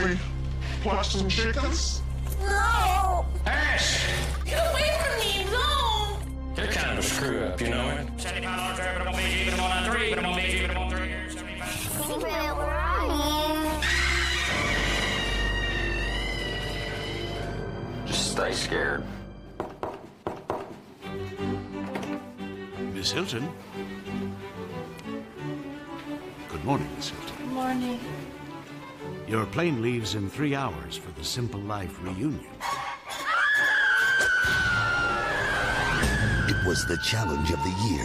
we watch some chickens? No! Ash! Get away from me, no! You're kind of a screw up, you know it? $75 driver, but I'm gonna keep it on 3, but I'm gonna keep it on 3 here, 75. Where are you? Just stay scared. Miss Hilton? Good morning, Miss Hilton. Good morning. Your plane leaves in 3 hours for the Simple Life reunion. It was the challenge of the year.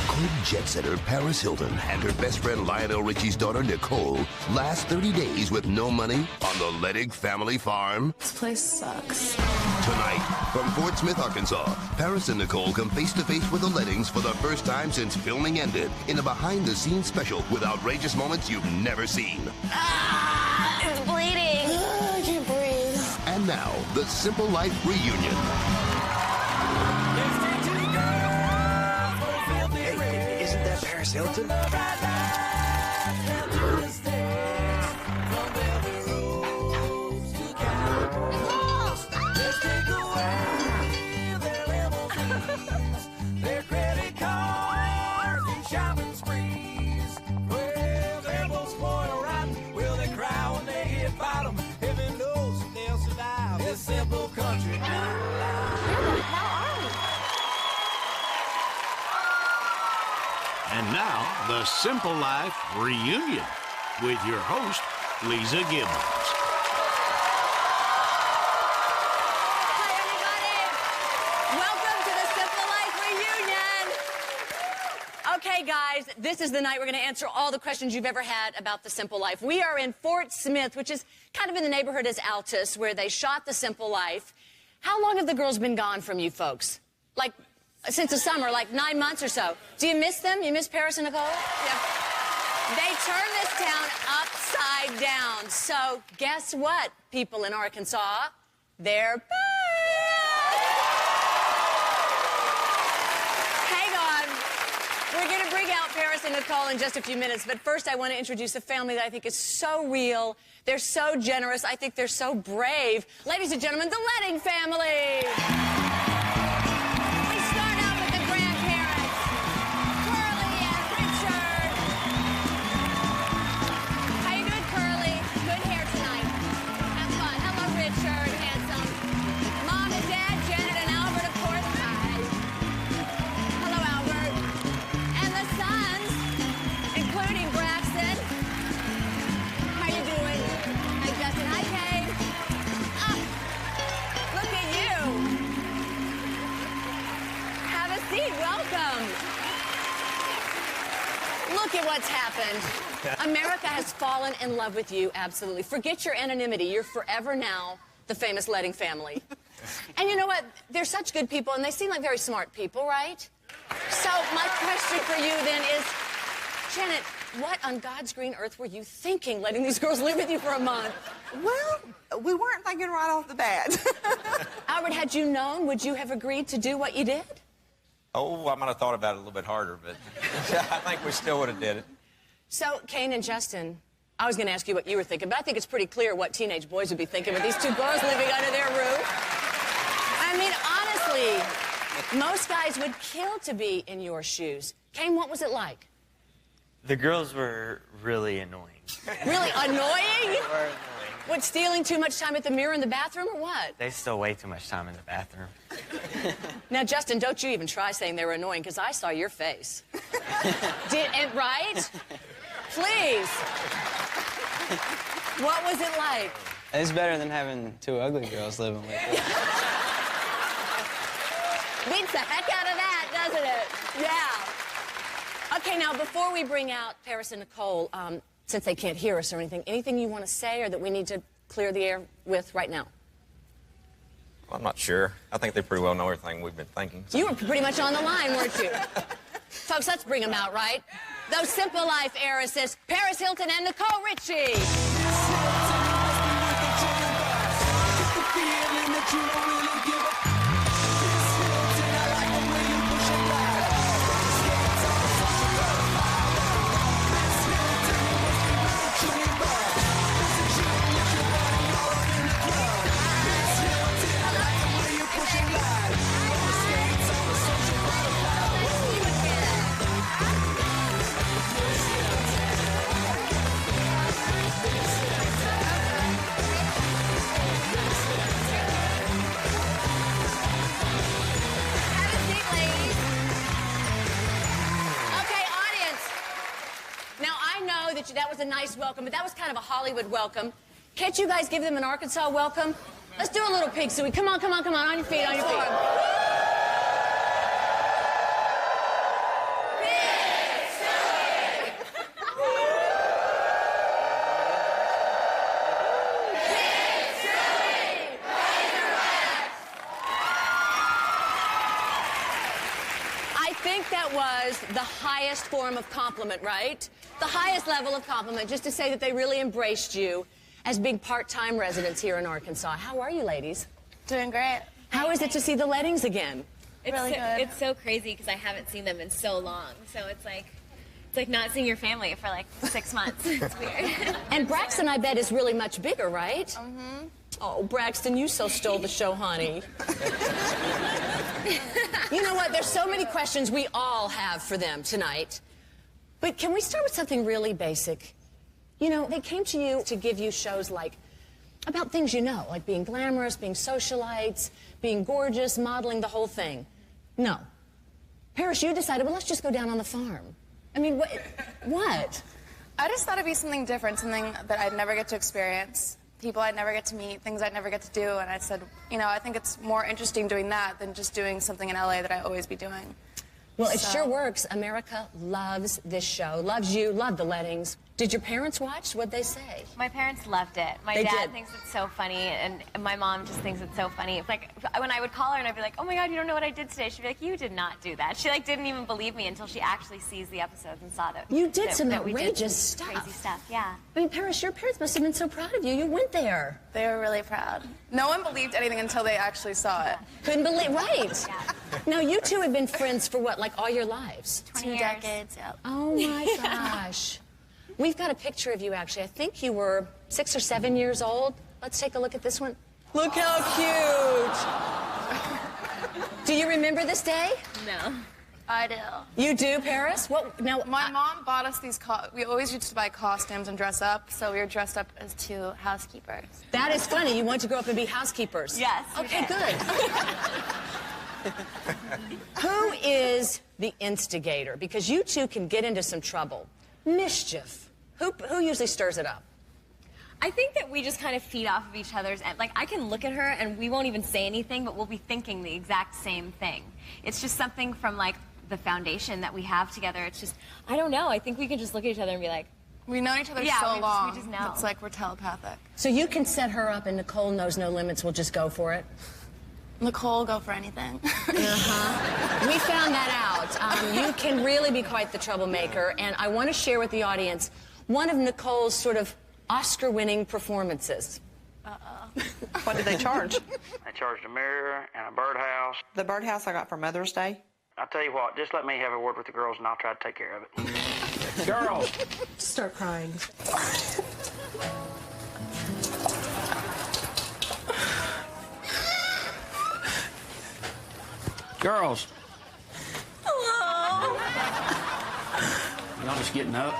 Club jet setter Paris Hilton and her best friend Lionel Richie's daughter Nicole last 30 days with no money on the Ledig family farm. This place sucks. Tonight, from Fort Smith, Arkansas, Paris and Nicole come face-to-face with the Leddings for the first time since filming ended in a behind-the-scenes special with outrageous moments you've never seen. Ah, it's bleeding. I can't breathe. And now, the Simple Life reunion. Hey, isn't that Paris Hilton? Simple country. Where the hell are we? And now, the Simple Life reunion with your host, Lisa Gibbons. Hi, everybody. Welcome to the Simple Life reunion. Okay, guys, this is the night we're going to answer all the questions you've ever had about the Simple Life. We are in Fort Smith, which is kind of in the neighborhood as Altus, where they shot the Simple Life. How long have the girls been gone from you folks? Like, since the summer, like 9 months or so. Do you miss them? You miss Paris and Nicole? Yeah. They turned this town upside down. So guess what, people in Arkansas? They're back. Hang on. We're going to bring out Paris and Nicole in just a few minutes, but first I want to introduce a family that I think is so real. They're so generous. I think they're so brave. Ladies and gentlemen, the Ledding family. We start out with the grandparents, Curly and Richard. How you doing, Curly? Good hair tonight. Have fun. Hello, Richard, handsome. Mom and Dad, Janet and Albert, of course. Hi. Hello, Albert. And the sons, including Braxton. How you doing? Hi, Justin. Hi, Kay. Ah, look at you. Have a seat. Welcome. Look at what's happened. America has fallen in love with you, absolutely. Forget your anonymity. You're forever now the famous Ledding family. And you know what? They're such good people, and they seem like very smart people, right? So my question for you then is, Janet, what on God's green earth were you thinking, letting these girls live with you for a month? Well, we weren't thinking right off the bat. Albert, had you known, would you have agreed to do what you did? Oh, I might have thought about it a little bit harder, but I think we still would have did it. So, Kane and Justin, I was going to ask you what you were thinking, but I think it's pretty clear what teenage boys would be thinking with these two girls living under their roof. I mean, honestly, most guys would kill to be in your shoes. Kane, what was it like? The girls were really annoying. Really annoying? They were annoying. What, stealing too much time at the mirror in the bathroom or what? They stole way too much time in the bathroom. Now, Justin, don't you even try saying they were annoying, because I saw your face. Right? Please. What was it like? It's better than having two ugly girls living with you. Beats the heck out of that, doesn't it? Yeah. Okay, now, before we bring out Paris and Nicole, since they can't hear us or anything you want to say or that we need to clear the air with right now? Well, I'm not sure. I think they pretty well know everything we've been thinking. So. You were pretty much on the line, weren't you? Folks, let's bring them out, right? Those Simple Life heiresses, Paris Hilton and Nicole Richie. was a nice welcome, but that was kind of a Hollywood welcome. Can't you guys give them an Arkansas welcome? Let's do a little pig suey. Come on, on your feet, on your feet. I think that was the highest form of compliment, right? The highest level of compliment, just to say that they really embraced you as being part-time residents here in Arkansas. How are you, ladies? Doing great. How is it to see the Lettings again? It's really good. It's so crazy because I haven't seen them in so long. So it's like not seeing your family for like 6 months. It's weird. And Braxton, I bet, is really much bigger, right? Mm-hmm. Oh, Braxton, you so stole the show, honey. You know what? There's so many questions we all have for them tonight. But can we start with something really basic? You know, they came to you to give you shows like about things you know, like being glamorous, being socialites, being gorgeous, modeling, the whole thing. No. Paris, you decided, well, let's just go down on the farm. I mean, what? I just thought it'd be something different, something that I'd never get to experience, people I'd never get to meet, things I'd never get to do, and I said, you know, I think it's more interesting doing that than just doing something in LA that I always be doing. Well, it sure works. America loves this show, loves you, loved the Lettings. Did your parents watch? What'd they say? My parents loved it. My dad thinks it's so funny, and my mom just thinks it's so funny. It's like when I would call her and I'd be like, "Oh my God, you don't know what I did today." She'd be like, "You did not do that." She like didn't even believe me until she actually sees the episodes and saw that. You did some that we did outrageous stuff. Crazy stuff, yeah. I mean, Paris, your parents must have been so proud of you. You went there. They were really proud. No one believed anything until they actually saw it. Couldn't believe, right? Yeah. Now, you two have been friends for what, like all your lives? 2 decades, yeah. Oh my gosh. We've got a picture of you, actually. I think you were 6 or 7 years old. Let's take a look at this one. Look how cute. Do you remember this day? No. I do. You do, Paris? What? Now, my mom bought us these. We always used to buy costumes and dress up, so we were dressed up as 2 housekeepers. That is funny. You want to grow up and be housekeepers? Yes. Okay, good. Who is the instigator? Because you two can get into some trouble. Mischief. Who usually stirs it up? I think that we just kind of feed off of each other's, and like I can look at her and we won't even say anything, but we'll be thinking the exact same thing. It's just something from like the foundation that we have together. It's just, I don't know. I think we can just look at each other and be like, we've known each other so long. We just know. It's like we're telepathic. So you can set her up and Nicole knows no limits. We'll just go for it. Nicole, go for anything. We found that out. You can really be quite the troublemaker, and I want to share with the audience one of Nicole's sort of Oscar-winning performances. What did they charge? They charged a mirror and a birdhouse. The birdhouse I got for Mother's Day. I'll tell you what, just let me have a word with the girls and I'll try to take care of it. Girls! Start crying. Girls! Hello? Y'all just getting up?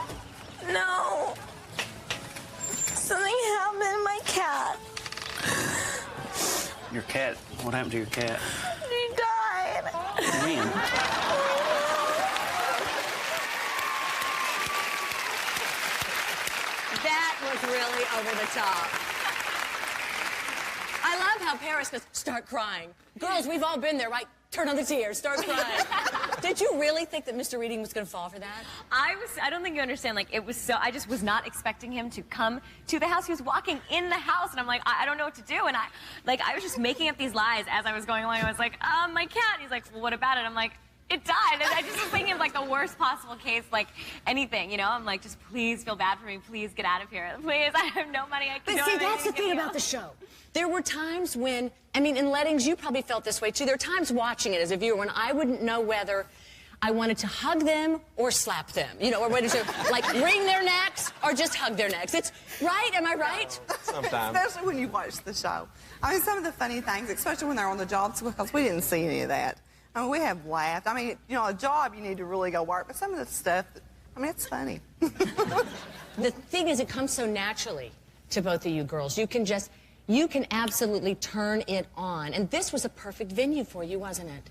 No. Something happened to my cat. Your cat? What happened to your cat? He died. When? That was really over the top. I love how Paris goes, start crying. Girls, we've all been there, right? Turn on the tears, start crying. Did you really think that Mr. Reading was going to fall for that? I don't think you understand, like, it was so, I just was not expecting him to come to the house. He was walking in the house, and I'm like, I don't know what to do, and I was just making up these lies as I was going along. I was like, my cat. He's like, well, what about it? I'm like, it died. And I just was thinking of, like, the worst possible case, like, anything, you know? I'm like, just please feel bad for me. Please get out of here. Please, I have no money. But see, that's the thing about the show. There were times when, I mean, in Lettings, you probably felt this way, too. There were times watching it as a viewer when I wouldn't know whether I wanted to hug them or slap them, you know, or whether to, like, wring their necks or just hug their necks. It's, right? Am I right? Sometimes. Especially when you watch the show. I mean, some of the funny things, especially when they're on the job, because we didn't see any of that. I mean, we have laughed. I mean, you know, a job, you need to really go work, but some of the stuff, I mean, it's funny. The thing is, it comes so naturally to both of you girls. You can absolutely turn it on. And this was a perfect venue for you, wasn't it?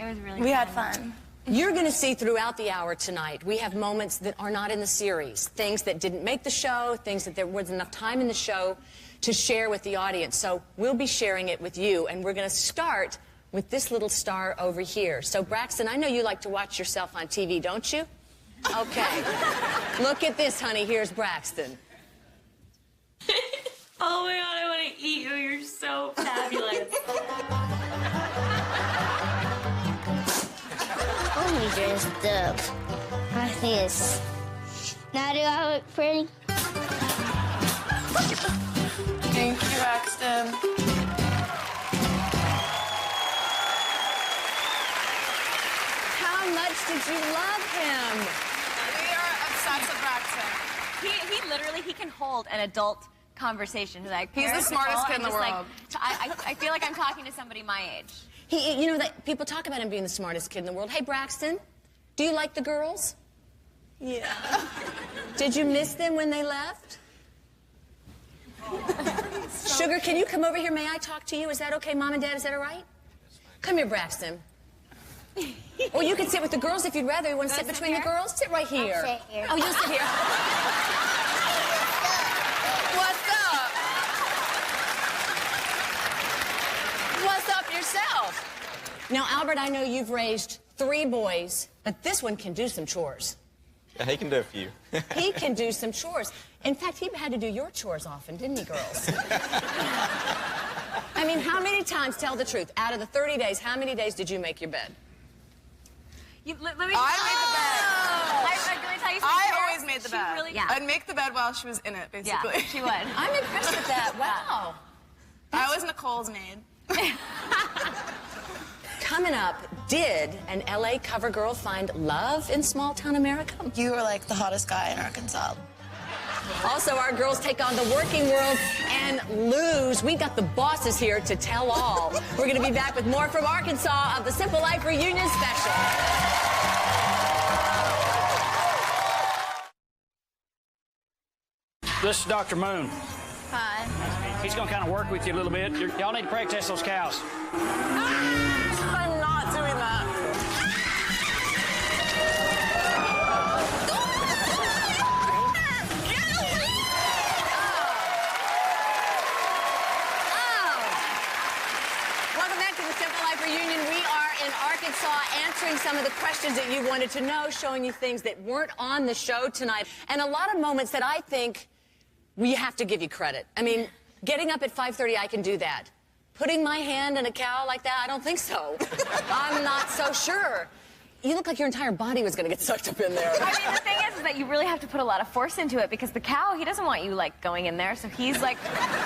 It was really We fun. had fun. You're going to see throughout the hour tonight, we have moments that are not in the series, things that didn't make the show, things that there wasn't enough time in the show to share with the audience. So we'll be sharing it with you, and we're going to start with this little star over here. So Braxton, I know you like to watch yourself on TV, don't you? Okay. Look at this, honey. Here's Braxton. Oh my God, I want to eat you. You're so fabulous. Let me dressed up. I think it's... Now do I look pretty? Thank you, Braxton. How much did you love him? We are obsessed with Braxton. He literally, he can hold an adult conversation. Like, he's the smartest kid in the world. I feel like I'm talking to somebody my age. You know that people talk about him being the smartest kid in the world. Hey, Braxton, do you like the girls? Yeah. Did you miss them when they left? Sugar, can you come over here? May I talk to you? Is that okay, Mom and Dad? Is that all right? Come here, Braxton. Or you can sit with the girls if you'd rather. You want to sit between the girls? Sit right here. I'll sit here. Oh, you'll sit here. What's up? What's up yourself? Now, Albert, I know you've raised 3 boys, but this one can do some chores. Yeah, he can do a few. He can do some chores. In fact, he had to do your chores often, didn't he, girls? I mean, how many times, tell the truth, out of the 30 days, how many days did you make your bed? Let me I made the bed. Let me tell you something. I always made the bed. Really, I'd make the bed while she was in it, basically. Yeah, she would. I'm impressed with that. Wow. I was Nicole's maid. Coming up, did an LA cover girl find love in small-town America? You were like the hottest guy in Arkansas. Also, our girls take on the working world and lose. We've got the bosses here to tell all. We're going to be back with more from Arkansas of the Simple Life Reunion Special. This is Dr. Moon. Hi. He's going to kind of work with you a little bit. Y'all need to practice those cows. I'm not doing that. Welcome back to the Simple Life Reunion. We are in Arkansas answering some of the questions that you wanted to know, showing you things that weren't on the show tonight, and a lot of moments that I think we have to give you credit. I mean, getting up at 5:30, I can do that. Putting my hand in a cow like that, I don't think so. I'm not so sure. You look like your entire body was going to get sucked up in there. I mean, the thing is that you really have to put a lot of force into it because the cow, he doesn't want you, like, going in there. So he's like,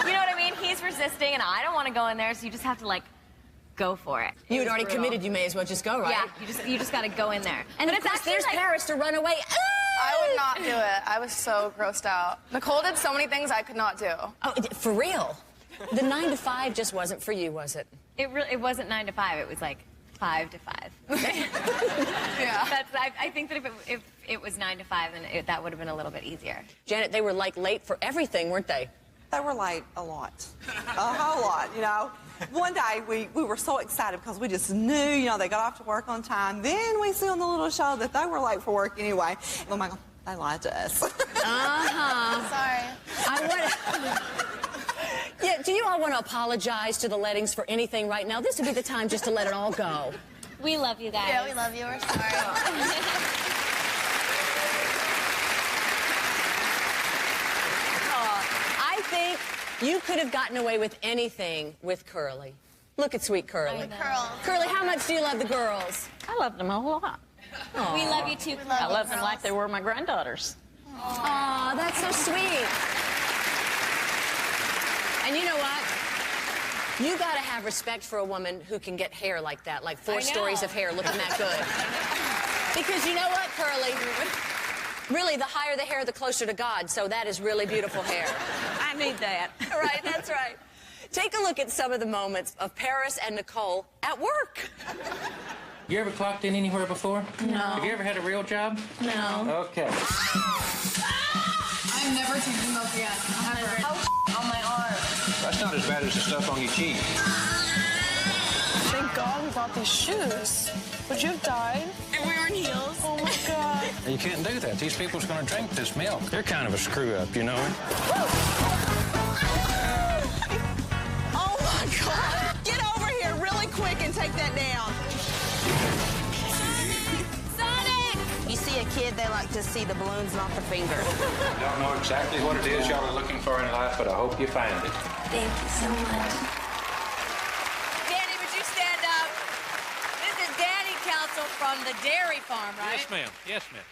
you know what I mean? He's resisting, and I don't want to go in there, so you just have to, like, go for it. You had already committed, you may as well just go, right? Yeah, you just got to go in there. And of course, there's Paris to run away. I would not do it. I was so grossed out. Nicole did so many things I could not do. Oh, for real? The 9 to 5 just wasn't for you, was it? It wasn't 9 to 5. It was like 5 to 5. Yeah. I think that if it was 9 to 5, then that would have been a little bit easier. Janet, they were like late for everything, weren't they? They were late a lot. A whole lot, you know. One day, we were so excited because we just knew, you know, they got off to work on time. Then we see on the little show that they were late for work anyway. Oh, my God, they lied to us. Sorry. Yeah, do you all want to apologize to the Lettings for anything right now? This would be the time just to let it all go. We love you guys. Yeah, we love you. We're sorry. I think you could have gotten away with anything with Curly. Look at sweet Curly. Curly, how much do you love the girls? I love them a whole lot. Aww. We love you too. I love them like they were my granddaughters. Aw, that's so sweet. And you know what? You gotta have respect for a woman who can get hair like that, like 4 stories of hair looking that good. Because you know what, Curly? Really, the higher the hair, the closer to God, so that is really beautiful hair. I need that. Right, that's right. Take a look at some of the moments of Paris and Nicole at work. You ever clocked in anywhere before? No. Have you ever had a real job? No. Okay. I'm never taking milk again. Never. On my arm. That's not as bad as the stuff on your cheek. Thank God we bought these shoes. Would you have died? And we were in heels. Oh my God. You can't do that. These people's going to drink this milk. You're kind of a screw-up, you know it? Oh my God. Get over here really quick and take that down. Sonic! You see a kid, they like to see the balloons, not the finger. I don't know exactly what it is y'all are looking for in life, but I hope you find it. Thank you so much. Danny, would you stand up? This is Danny Council from the dairy farm, right? Yes, ma'am. Yes, ma'am.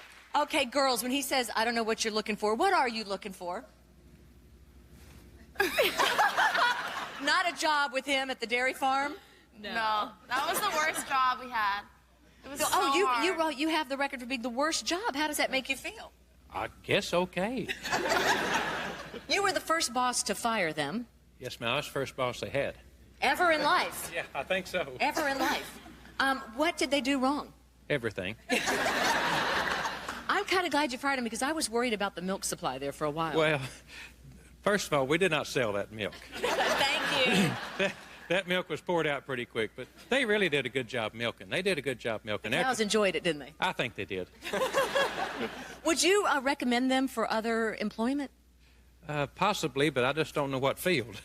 Okay, girls, when he says, I don't know what you're looking for, what are you looking for? Not a job with him at the dairy farm? No, that was the worst job we had. It was so hard. you have the record for being the worst job. How does that make you feel? I guess okay. You were the first boss to fire them. Yes, ma'am. I was the first boss they had. Ever in life. Yeah, I think so. Ever in life. What did they do wrong? Everything. I'm kind of glad you fired him because I was worried about the milk supply there for a while. Well, first of all, we did not sell that milk. Thank you. That milk was poured out pretty quick, but they really did a good job milking. They did a good job milking. The cows enjoyed it, didn't they? I think they did. Would you recommend them for other employment? Possibly, but I just don't know what field.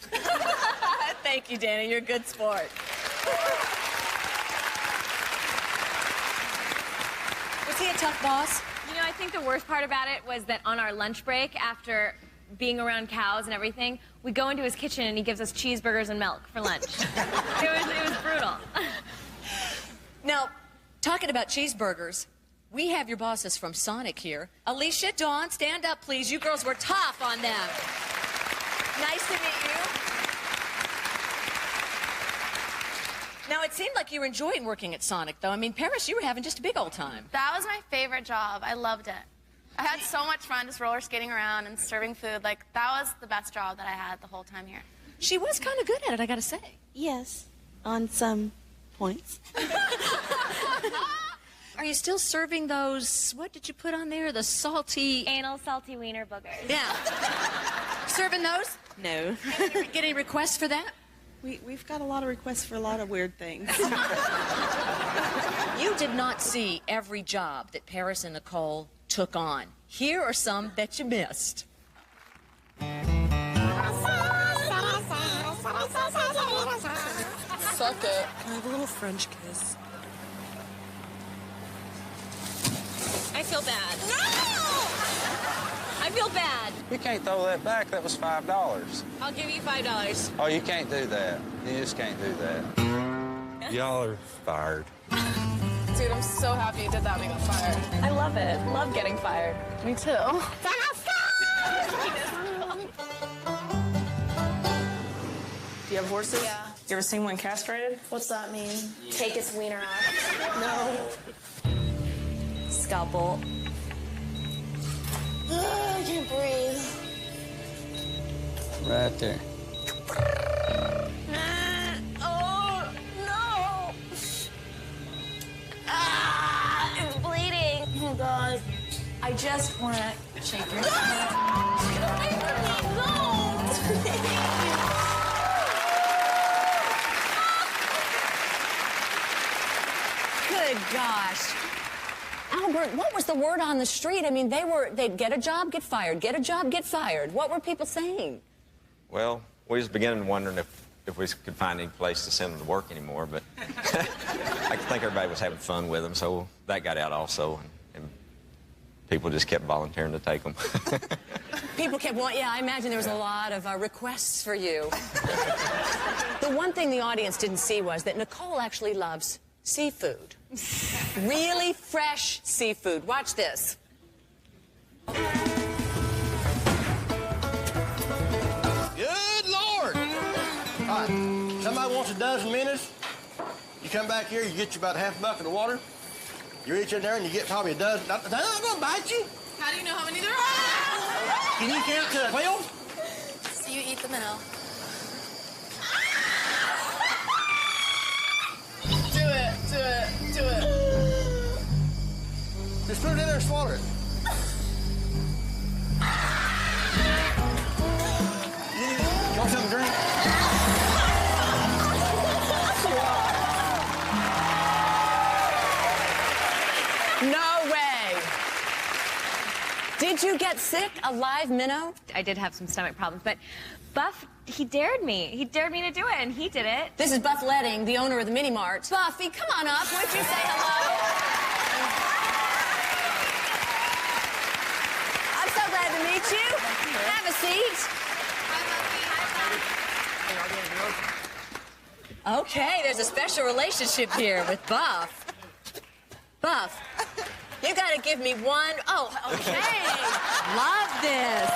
Thank you, Danny. You're a good sport. Was he a tough boss? You know, I think the worst part about it was that on our lunch break, after being around cows and everything, we go into his kitchen and he gives us cheeseburgers and milk for lunch. it was brutal. Now, talking about cheeseburgers, we have your bosses from Sonic here. Alicia, Dawn, stand up, please. You girls were tough on them. Nice to meet you. Now, it seemed like you were enjoying working at Sonic, though. I mean, Paris, you were having just a big old time. That was my favorite job. I loved it. I had so much fun just roller skating around and serving food. Like, that was the best job that I had the whole time here. She was kind of good at it, I gotta say. Yes, on some points. Are you still serving those, what did you put on there? The salty... Anal salty wiener boogers. Yeah. Serving those? No. Get any requests for that? We've got a lot of requests for a lot of weird things. You did not see every job that Paris and Nicole took on. Here are some that you missed. Suck it. Can I have a little French kiss? I feel bad. No! I feel bad. You can't throw that back. That was $5. I'll give you $5. Oh, you can't do that. You just can't do that. Y'all are fired. Dude, I'm so happy you did that. We got fired. I love it. Love getting fired. Me too. Do you have horses? Yeah. You ever seen one castrated? What's that mean? Take his wiener off. No. Scalpel. I can't breathe. Right there. Oh, no. Ah, it's bleeding. Oh, God. I just want to shake your hand. Good gosh. Albert, what was the word on the street? I mean, they'd get a job, get fired, get a job, get fired. What were people saying? Well, we was beginning wondering if we could find any place to send them to work anymore, but I think everybody was having fun with them, so that got out also, and people just kept volunteering to take them. People kept wanting, yeah, I imagine there was a lot of requests for you. The one thing the audience didn't see was that Nicole actually loves seafood. Really fresh seafood. Watch this. Good Lord! All right, somebody wants a dozen minutes. You come back here, you get you about half a bucket of water. You reach in there and you get probably a dozen. They're not gonna bite you. How do you know how many there are? Can you count to 12? So you eat the minnow. Do it. Just put it in there and swallow it. You want something to drink? Did you get sick? A live minnow? I did have some stomach problems, but Buff, he dared me. He dared me to do it, and he did it. This is Buff Letting, the owner of the Mini Mart. Buffy, come on up. Would you say hello? I'm so glad to meet you. Have a seat. Okay, there's a special relationship here with Buff. Buff, you gotta give me one. Oh, okay. Love this.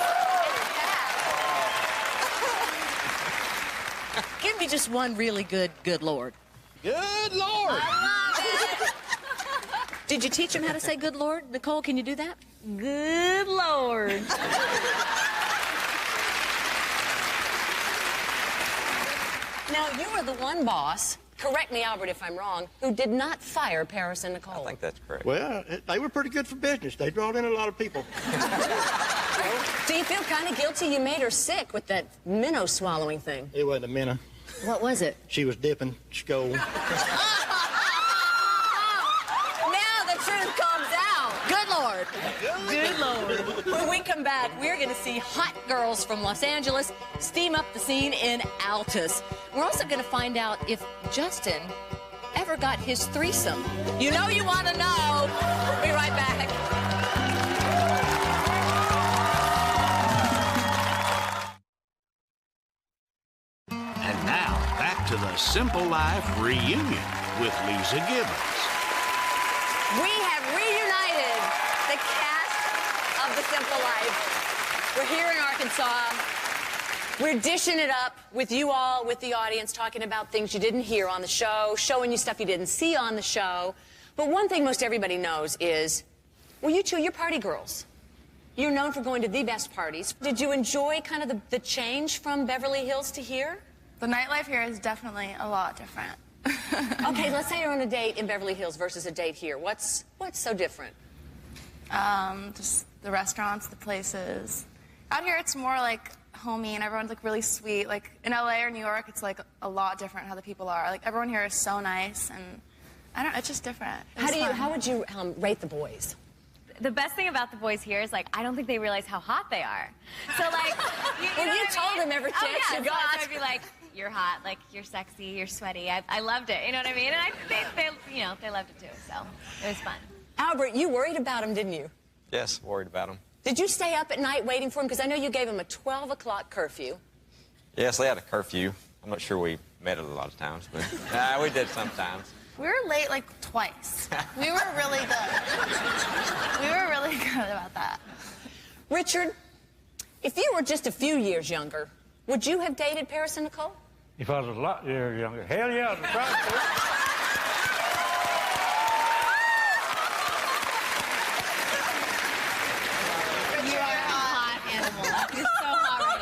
Give me just one really good Lord. Good Lord. I love it. Did you teach him how to say good Lord? Nicole, can you do that? Good Lord. Now, you are the one boss, correct me, Albert, if I'm wrong, who did not fire Paris and Nicole. I think that's correct. Well, they were pretty good for business. They brought in a lot of people. Do you feel kind of guilty you made her sick with that minnow swallowing thing? It wasn't a minnow. What was it? She was dipping skull. Now the truth comes out. Good Lord. Good Lord. When we come back, we're going to see hot girls from Los Angeles steam up the scene in Altus. We're also going to find out if Justin ever got his threesome. You know you want to know. We'll be right back. And now, back to the Simple Life reunion with Lisa Gibbons. We have reunited the cast of The Simple Life. We're here in Arkansas. We're dishing it up with you all, with the audience, talking about things you didn't hear on the show, showing you stuff you didn't see on the show. But one thing most everybody knows is, well, you two, you're party girls. You're known for going to the best parties. Did you enjoy kind of the change from Beverly Hills to here? The nightlife here is definitely a lot different. Okay, let's say you're on a date in Beverly Hills versus a date here. What's so different? Just the restaurants, the places. Out here, it's more like homey and everyone's like really sweet. Like in LA or New York, it's like a lot different how the people are. Like everyone here is so nice, and I don't know, it's just different. How would you rate the boys? The best thing about the boys here is, like, I don't think they realize how hot they are. So, like, you told them every chance you got. So I'd be like, you're hot, like, you're sexy, you're sweaty. I loved it, you know what I mean? And they loved it too, so it was fun. Albert, you worried about him, didn't you? Yes, worried about them. Did you stay up at night waiting for him? Because I know you gave him a 12 o'clock curfew. Yes, they had a curfew. I'm not sure we met it a lot of times, but we did sometimes. We were late like twice. We were really good. We were really good about that. Richard, if you were just a few years younger, would you have dated Paris and Nicole? If I was a lot years younger, hell yeah, I'd try to. You're a hot animal. You're so hot right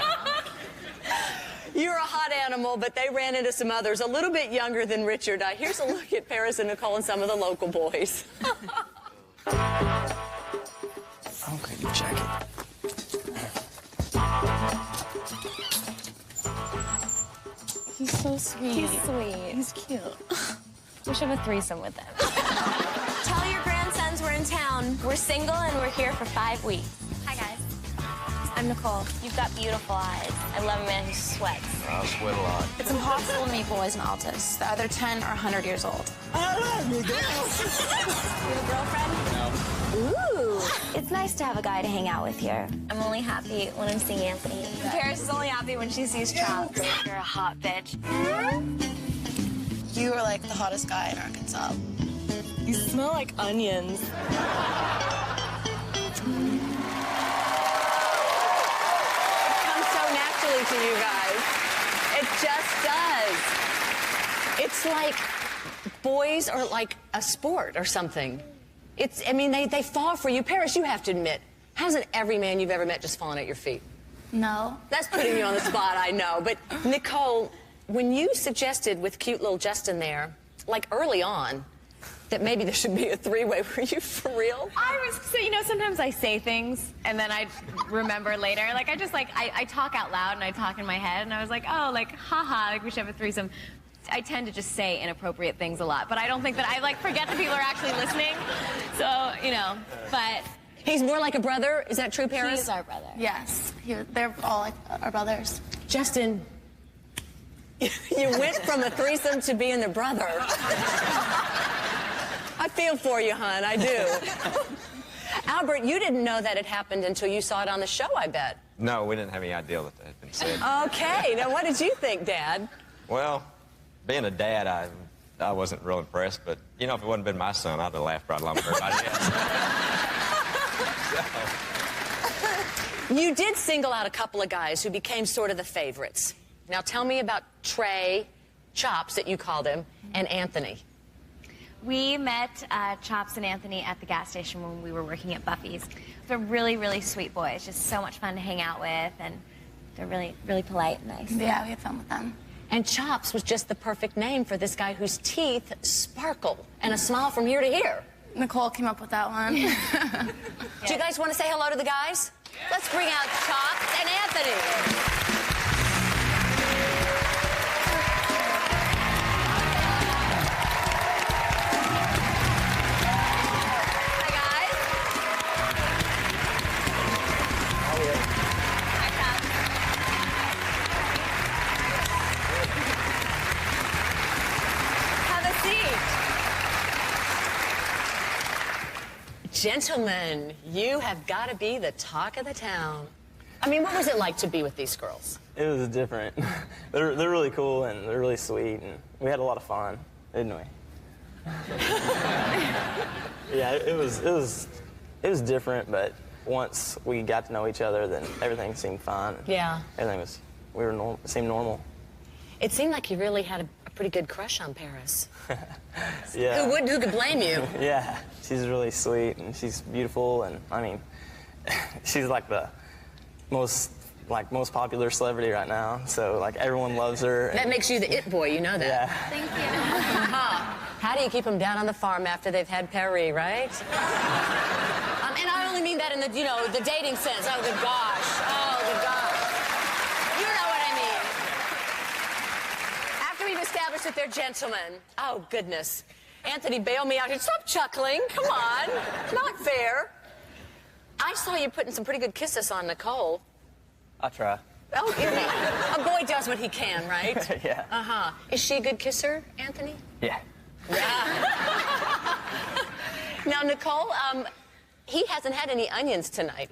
now. You're a hot animal, but they ran into some others a little bit younger than Richard. Here's a look at Paris and Nicole and some of the local boys. Okay, your jacket. He's so sweet. He's sweet. He's cute. We should have a threesome with him. Tell your grandsons we're in town. We're single and we're here for 5 weeks. Hi, guys. I'm Nicole. You've got beautiful eyes. I love a man who sweats. I sweat a lot. It's impossible to meet boys in Altus. They're either 10 or 100 years old. I love you, girls. You have a girlfriend? No. Ooh. It's nice to have a guy to hang out with here. I'm only happy when I'm seeing Anthony. Paris is only happy when she sees Trout. You're a hot bitch. You are like the hottest guy in Arkansas. You smell like onions. It comes so naturally to you guys. It just does. It's like boys are like a sport or something. I mean, they fall for you. Paris, you have to admit, hasn't every man you've ever met just fallen at your feet? No. That's putting you on the spot, I know. But, Nicole, when you suggested with cute little Justin there, like early on, that maybe there should be a three-way, were you for real? So, sometimes I say things, and then I remember later. Like, I talk out loud, and I talk in my head, and I was like, oh, like, haha, like, we should have a threesome. I tend to just say inappropriate things a lot, but I don't think that I, forget that people are actually listening. So, but He's more like a brother. Is that true, Paris? He's our brother. Yes. They're all like our brothers. Justin, you went from a threesome to being a brother. I feel for you, hon. I do. Albert, you didn't know that it happened until you saw it on the show, I bet. No, we didn't have any idea that had been said. Okay. Now, what did you think, Dad? Well, being a dad, I wasn't real impressed, but, you know, if it wouldn't been my son, I'd have laughed right along with everybody else. You did single out a couple of guys who became sort of the favorites. Now, tell me about Trey, Chops, that you called him, and Anthony. We met Chops and Anthony at the gas station when we were working at Buffy's. They're really, really sweet boys, just so much fun to hang out with, and they're really, really polite and nice. Yeah, we had fun with them. And Chops was just the perfect name for this guy whose teeth sparkle and a smile from ear to ear. Nicole came up with that one. Do you guys want to say hello to the guys? Let's bring out Chops and Anthony. Gentlemen, you have got to be the talk of the town. I mean, what was it like to be with these girls? It was different. They're really cool and they're really sweet, and we had a lot of fun, didn't we? Yeah, it was different, but once we got to know each other, then everything seemed fine. Yeah. Everything seemed normal. It seemed like you really had a pretty good crush on Paris. Yeah. Who could blame you? Yeah, she's really sweet and she's beautiful, and I mean, she's like the most popular celebrity right now. So like everyone loves her. That makes you the it boy, you know that. Yeah. Thank you. How do you keep them down on the farm after they've had Paris, right? And I only mean that in the the dating sense. Oh good gosh. Oh good gosh. You know what I mean. After we've established that they're gentlemen. Oh goodness. Anthony, bail me out here. Stop chuckling. Come on. Not fair. I saw you putting some pretty good kisses on Nicole. I try. Oh, a boy does what he can, right? Yeah. Uh-huh. Is she a good kisser, Anthony? Yeah. Yeah. Now, Nicole, he hasn't had any onions tonight.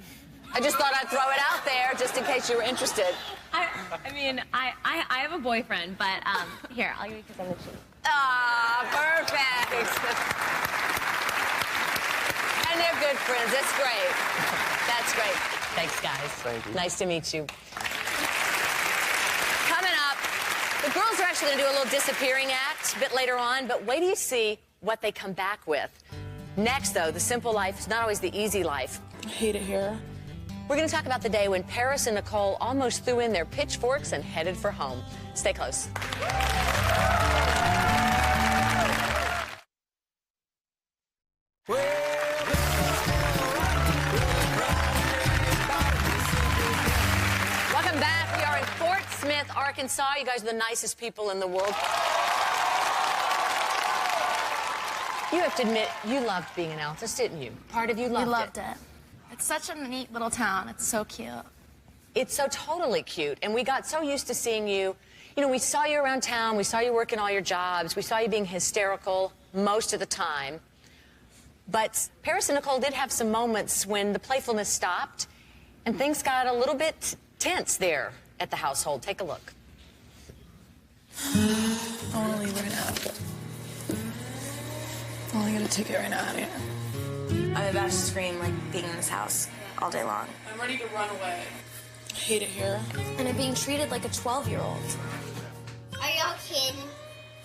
I just thought I'd throw it out there just in case you were interested. I mean, I have a boyfriend, but here, I'll give you a kiss on the cheek. Ah, perfect. And they're good friends. That's great. That's great. Thanks, guys. Thank you. Nice to meet you. Coming up, the girls are actually going to do a little disappearing act a bit later on, but wait till you see what they come back with. Next, though, the simple life is not always the easy life. I hate it here. We're going to talk about the day when Paris and Nicole almost threw in their pitchforks and headed for home. Stay close. Welcome back. We are in Fort Smith, Arkansas. You guys are the nicest people in the world. You have to admit, you loved being in Altus, didn't you? Part of you loved it. We loved it. It's such a neat little town. It's so cute. It's so totally cute. And we got so used to seeing you. You know, we saw you around town. We saw you working all your jobs. We saw you being hysterical most of the time. But Paris and Nicole did have some moments when the playfulness stopped and things got a little bit tense there at the household. Take a look. I want to leave right now. I'm only gonna take it right now, honey. I'm about to scream like being in this house all day long. I'm ready to run away. I hate it here. And I'm being treated like a 12-year-old. Are y'all kidding?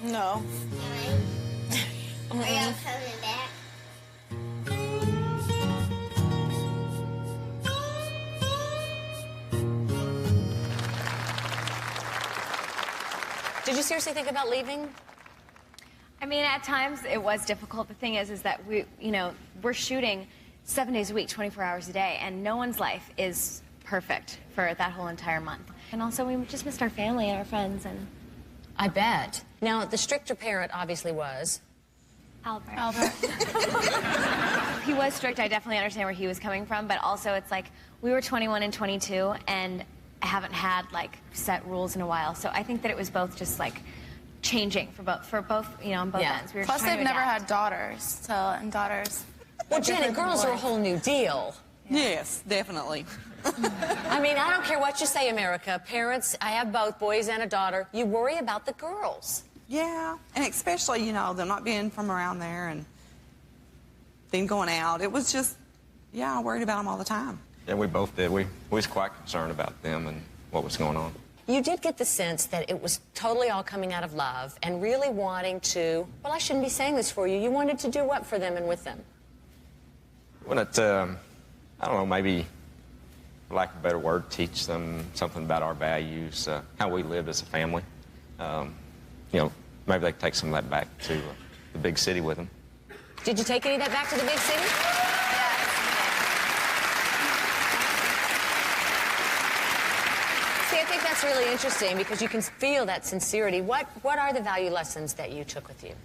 No. Are y'all coming back? Did you seriously think about leaving? I mean, at times it was difficult. The thing is that we're shooting 7 days a week, 24 hours a day, and no one's life is perfect for that whole entire month. And also, we just missed our family and our friends, and... I bet. Now, the stricter parent obviously was... Albert. he was strict. I definitely understand where he was coming from, but also it's like we were 21 and 22, and I haven't had like set rules in a while. So I think that it was both just like changing for both, you know, on both ends. We were Plus, trying they've to never adapt. had daughters, and daughters. Well, Janet, girls are a whole new deal. Yes, definitely. I mean, I don't care what you say, America. Parents, I have both boys and a daughter. You worry about the girls. Yeah, and especially, you know, them not being from around there and then going out. It was just, yeah, I worried about them all the time. Yeah, we both did. We was quite concerned about them and what was going on. You did get the sense that it was totally all coming out of love and really wanting to, well, I shouldn't be saying this for you. You wanted to do what for them and with them? Well, it, I don't know, maybe, for lack of a better word, teach them something about our values, how we lived as a family. You know, maybe they could take some of that back to the big city with them. Did you take any of that back to the big city? See, I think that's really interesting because you can feel that sincerity. What are the value lessons that you took with you?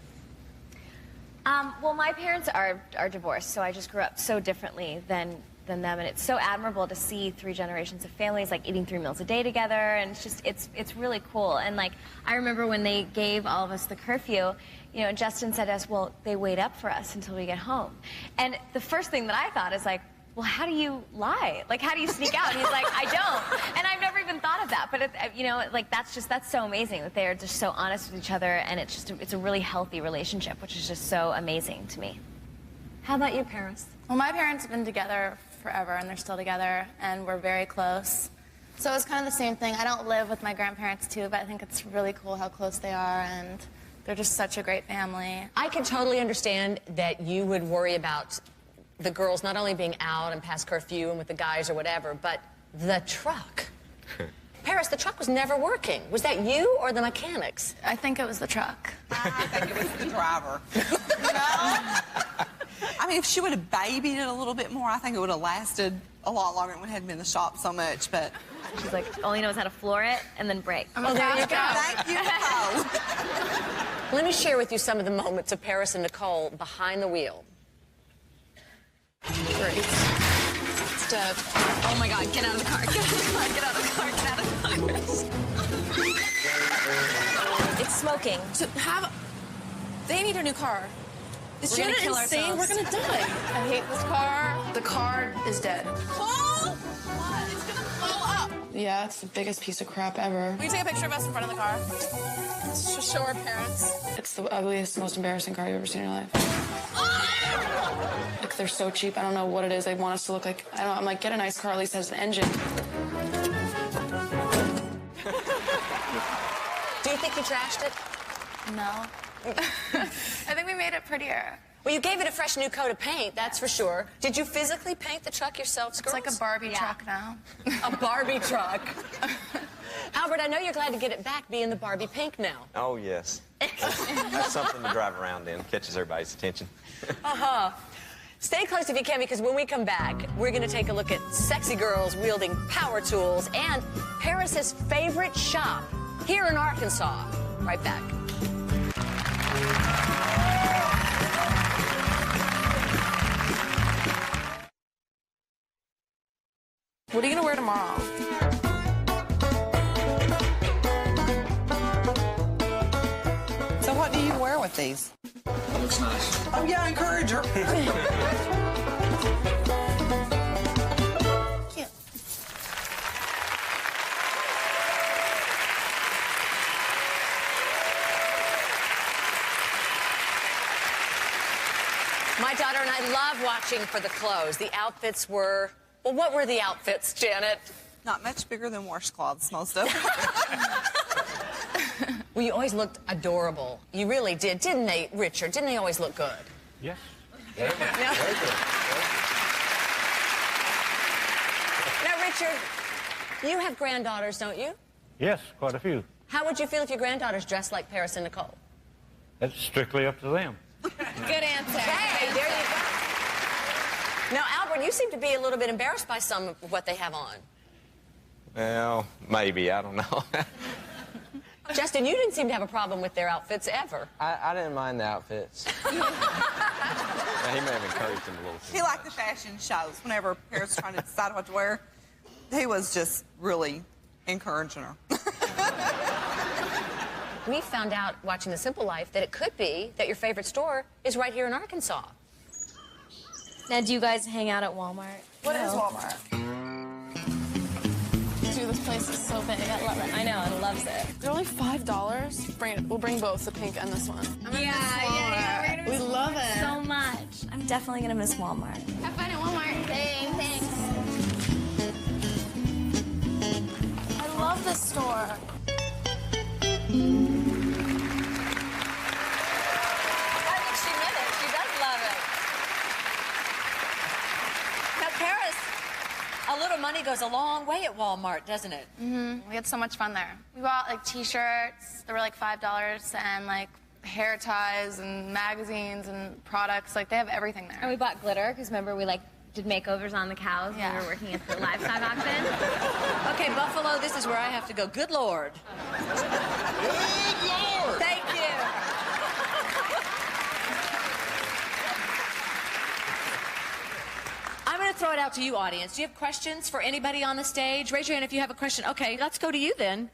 Well, my parents are divorced, so I just grew up so differently than them, and it's so admirable to see 3 generations of families like eating 3 meals a day together, and it's just it's really cool. And like I remember when they gave all of us the curfew, you know, Justin said to us, well, they wait up for us until we get home. And the first thing that I thought is like, well, how do you lie? Like, how do you sneak out? And he's like, I don't. And I've never even thought of that. But, you know, like, that's so amazing that they're just so honest with each other, and it's a really healthy relationship, which is just so amazing to me. How about you, parents? Well, my parents have been together forever, and they're still together, and we're very close. So it's kind of the same thing. I don't live with my grandparents, too, but I think it's really cool how close they are, and they're just such a great family. I can totally understand that you would worry about the girls not only being out and past curfew and with the guys or whatever, but the truck. Paris, the truck was never working. Was that you or the mechanics? I think it was the truck. I think it was the driver. You know? I mean, if she would have babied it a little bit more, I think it would have lasted a lot longer and it hadn't been in the shop so much, but... She's like, all he knows how to floor it and then brake. Oh, there you go. Thank you, Nicole. Let me share with you some of the moments of Paris and Nicole behind the wheel. Great. Steph. Oh my God, get out of the car. Get out of the car. Get out of the car. Get out of the car. It's smoking. They need a new car. Is We're gonna Janet kill insane? ourselves. We're gonna die. I hate this car. The car is dead. Oh! What? It's gonna blow up. Yeah, it's the biggest piece of crap ever. Will you take a picture of us in front of the car? Let's just show our parents. It's the ugliest, most embarrassing car you've ever seen in your life. Like, they're so cheap. I don't know what it is. They want us to look like, I don't know, I'm like, get a nice car, at least has an engine. Do you think you trashed it? No. I think we made it prettier. Well, you gave it a fresh new coat of paint, that's for sure. Did you physically paint the truck yourselves, girls? It's like a Barbie truck now. A Barbie truck. Albert, I know you're glad to get it back being the Barbie pink now. Oh, yes. That's something to drive around in. Catches everybody's attention. Uh-huh. Stay close if you can, because when we come back, we're going to take a look at sexy girls wielding power tools and Paris's favorite shop here in Arkansas. Right back. What are you gonna wear tomorrow? So what do you wear with these? Looks nice. Oh, yeah, encourage her. Cute. My daughter and I love watching for the clothes. The outfits were... Well, what were the outfits, Janet? Not much bigger than washcloths, most of them. Well, you always looked adorable. You really did, didn't they, Richard? Didn't they always look good? Yes. Now, Richard, you have granddaughters, don't you? Yes, quite a few. How would you feel if your granddaughters dressed like Paris and Nicole? That's strictly up to them. Good answer. Hey, there you go. Now, Albert, you seem to be a little bit embarrassed by some of what they have on. Well, maybe. I don't know. Justin, you didn't seem to have a problem with their outfits ever. I didn't mind the outfits. He may have encouraged him a little. He liked the fashion shows. Whenever Paris was trying to decide what to wear, he was just really encouraging her. We found out watching The Simple Life that it could be that your favorite store is right here in Arkansas. Now, do you guys hang out at Walmart? What is Walmart? Dude, this place is so big. I love it. I know, it loves it. They're only $5. Bring it. We'll bring both the pink and this one. Yeah. We love it so much. I'm definitely gonna miss Walmart. Have fun at Walmart. Thanks. I love this store. I think she meant it. She does love it. Now, Paris, a little money goes a long way at Walmart, doesn't it? We had so much fun there. We bought like T-shirts. They were like $5, and like hair ties and magazines and products. Like they have everything there. And we bought glitter because remember we like did makeovers on the cows when we were working at the livestock auction. Okay, Buffalo, this is where I have to go. Good Lord. Good Lord! Thank you. I'm going to throw it out to you, audience. Do you have questions for anybody on the stage? Raise your hand if you have a question. Okay, let's go to you then.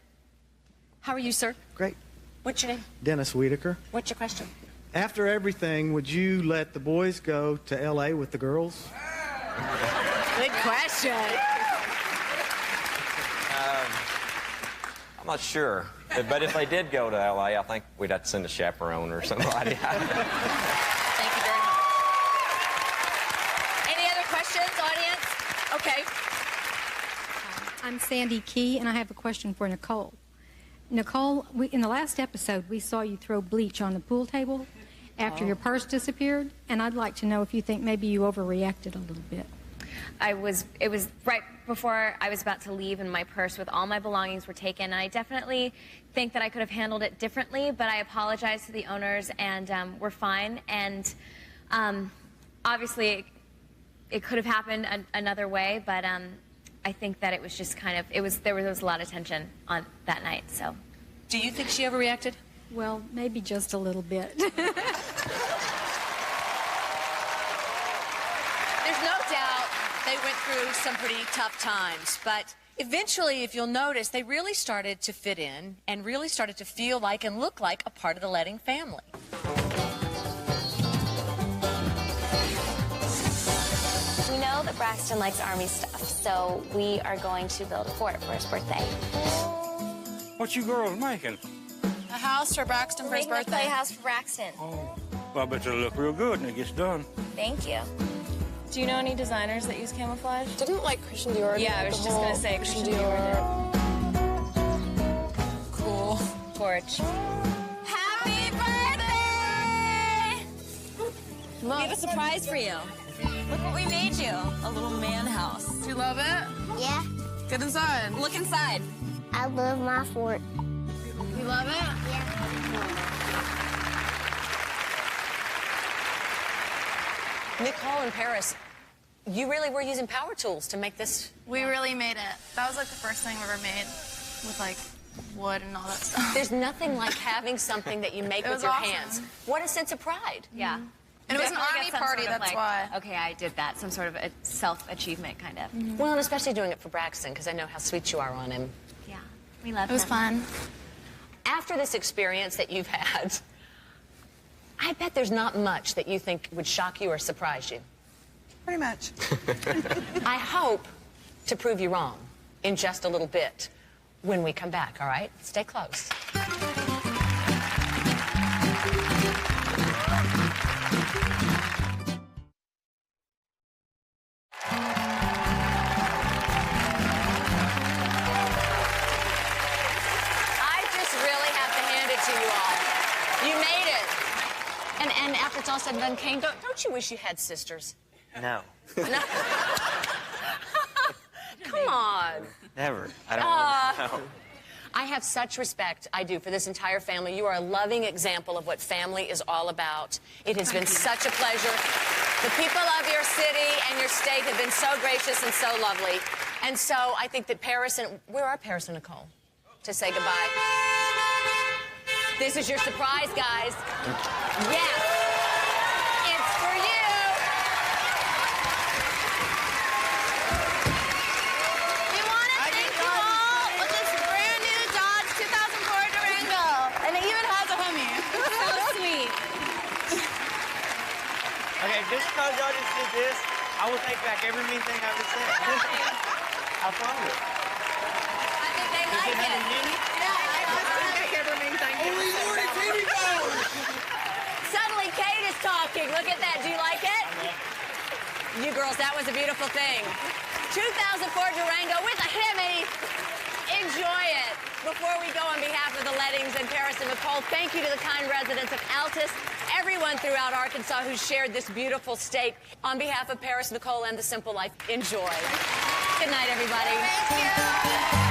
How are you, sir? Great. What's your name? Dennis Wiedeker. What's your question? After everything, would you let the boys go to L.A. with the girls? Good question. I'm not sure. But if they did go to L.A., I think we'd have to send a chaperone or somebody. Thank you very much. Any other questions, audience? Okay. I'm Sandy Key, and I have a question for Nicole. Nicole, in the last episode, we saw you throw bleach on the pool table after your purse disappeared, and I'd like to know if you think maybe you overreacted a little bit. It was right before I was about to leave, and my purse with all my belongings were taken, and I definitely think that I could have handled it differently, but I apologized to the owners, and we're fine, and obviously it could have happened another way, but I think that it was just kind of, there was a lot of tension on that night, so. Do you think she overreacted? Well, maybe just a little bit. There's no doubt they went through some pretty tough times, but eventually, if you'll notice, they really started to fit in and really started to feel like and look like a part of the Letting family. We know that Braxton likes Army stuff, so we are going to build a fort for his birthday. What you girls making? A house for Braxton for his Making a birthday. playhouse for Braxton. Well, I bet it'll look real good when it gets done. Thank you. Do you know any designers that use camouflage? Didn't like Christian Dior? Yeah, I was just gonna say Christian Dior. Cool. Porch. Happy birthday! We have a surprise for you. Look what we made you. A little man house. Do you love it? Yeah. Get inside. Look inside. I love my fort. You love it? Yeah. Nicole and Paris, you really were using power tools to make this. We really made it. That was like the first thing we ever made with like wood and all that stuff. There's nothing like having something that you make It with was your awesome. hands. What a sense of pride. Yeah. And it was an Definitely army get some party, sort of, that's like, why. Okay, I did that. Some sort of a self-achievement, kind of. Well, and especially doing it for Braxton, because I know how sweet you are on him. Yeah, we love It was him. fun. After this experience that you've had, I bet there's not much that you think would shock you or surprise you. Pretty much. I hope to prove you wrong in just a little bit when we come back, all right? Stay close. I just really have to hand it to you all. You made it. And after it's all said and done, Kane, don't you wish you had sisters? No. No. Come on. Never. I don't want to. I have such respect, I do, for this entire family. You are a loving example of what family is all about. It has been such a pleasure. The people of your city and your state have been so gracious and so lovely. And so I think that Paris and... Where are Paris and Nicole to say goodbye? This is your surprise, guys. Yes. It's for you. because y'all just did this, I will take back every mean thing I ever said. I promise. I think they like it. Suddenly Kate is talking. Look at that. Do you like it? You girls, that was a beautiful thing. 2004 Durango with a Hemi. Enjoy it. Before we go, on behalf of the Lettings and Paris and Nicole, thank you to the kind residents of Altus, everyone throughout Arkansas who shared this beautiful state. On behalf of Paris, Nicole, and The Simple Life, enjoy. Good night, everybody. Thank you.